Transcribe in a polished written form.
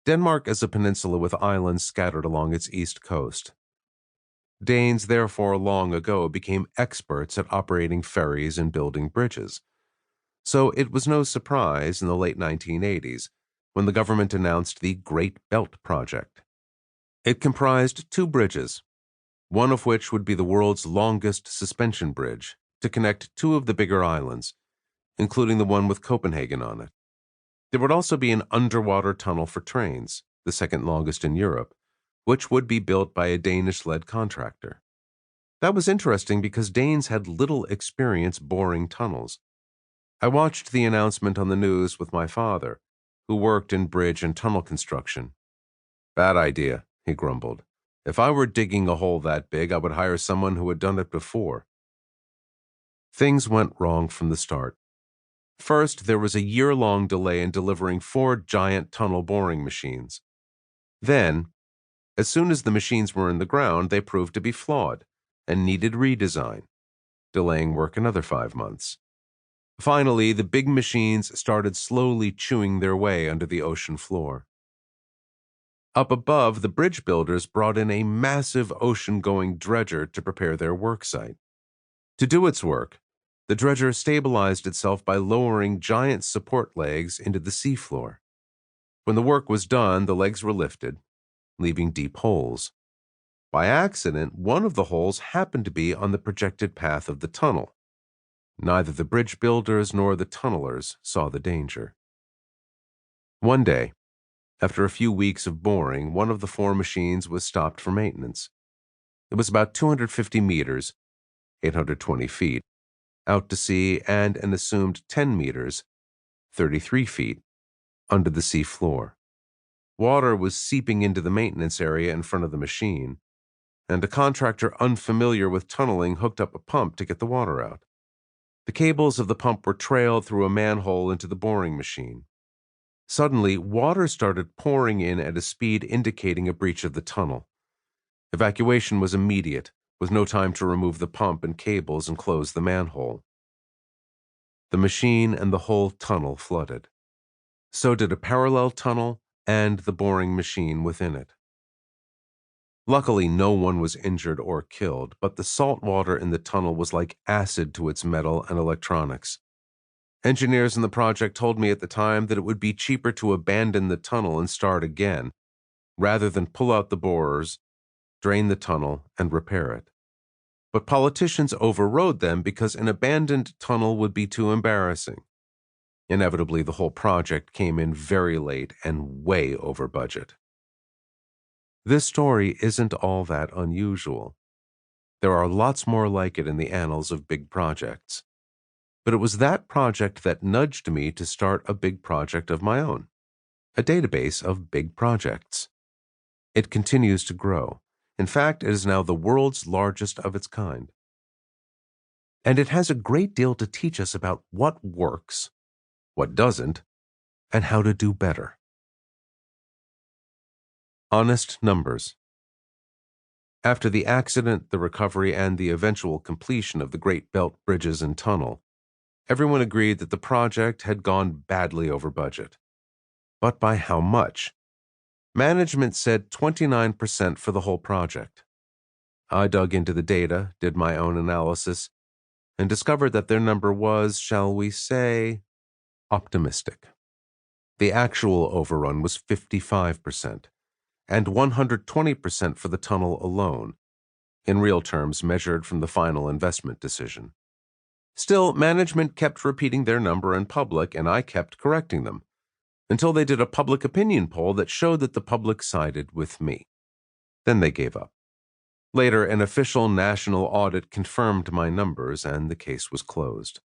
Denmark is a peninsula with islands scattered along its east coast. Danes, therefore, long ago became experts at operating ferries and building bridges. So it was no surprise in the late 1980s when the government announced the Great Belt Project. It comprised two bridges, one of which would be the world's longest suspension bridge to connect two of the bigger islands, including the one with Copenhagen on it. There would also be an underwater tunnel for trains, the second longest in Europe, which would be built by a Danish-led contractor. That was interesting because Danes had little experience boring tunnels. I watched the announcement on the news with my father, who worked in bridge and tunnel construction. "Bad idea," he grumbled. "If I were digging a hole that big, I would hire someone who had done it before." Things went wrong from the start. First, there was a year-long delay in delivering 4 giant tunnel boring machines. Then, as soon as the machines were in the ground, they proved to be flawed and needed redesign, delaying work another 5 months. Finally, the big machines started slowly chewing their way under the ocean floor. Up above, the bridge builders brought in a massive ocean-going dredger to prepare their work site. To do its work, the dredger stabilized itself by lowering giant support legs into the seafloor. When the work was done, the legs were lifted, leaving deep holes. By accident, one of the holes happened to be on the projected path of the tunnel. Neither the bridge builders nor the tunnelers saw the danger. One day, after a few weeks of boring, one of the 4 machines was stopped for maintenance. It was about 250 meters, 820 feet, out to sea and an assumed 10 meters, 33 feet, under the sea floor. Water was seeping into the maintenance area in front of the machine, and a contractor unfamiliar with tunneling hooked up a pump to get the water out. The cables of the pump were trailed through a manhole into the boring machine. Suddenly, water started pouring in at a speed indicating a breach of the tunnel. Evacuation was immediate, with no time to remove the pump and cables and close the manhole. The machine and the whole tunnel flooded. So did a parallel tunnel and the boring machine within it. Luckily, no one was injured or killed, but the salt water in the tunnel was like acid to its metal and electronics. Engineers in the project told me at the time that it would be cheaper to abandon the tunnel and start again, rather than pull out the borers, drain the tunnel, and repair it. But politicians overrode them because an abandoned tunnel would be too embarrassing. Inevitably, the whole project came in very late and way over budget. This story isn't all that unusual. There are lots more like it in the annals of big projects. But it was that project that nudged me to start a big project of my own, a database of big projects. It continues to grow. In fact, it is now the world's largest of its kind. And it has a great deal to teach us about what works, what doesn't, and how to do better. Honest numbers. After the accident, the recovery, and the eventual completion of the Great Belt Bridges and Tunnel, everyone agreed that the project had gone badly over budget. But by how much? Management said 29% for the whole project. I dug into the data, did my own analysis, and discovered that their number was, shall we say, optimistic. The actual overrun was 55%, and 120% for the tunnel alone, in real terms measured from the final investment decision. Still, management kept repeating their number in public, and I kept correcting them, until they did a public opinion poll that showed that the public sided with me. Then they gave up. Later, an official national audit confirmed my numbers, and the case was closed.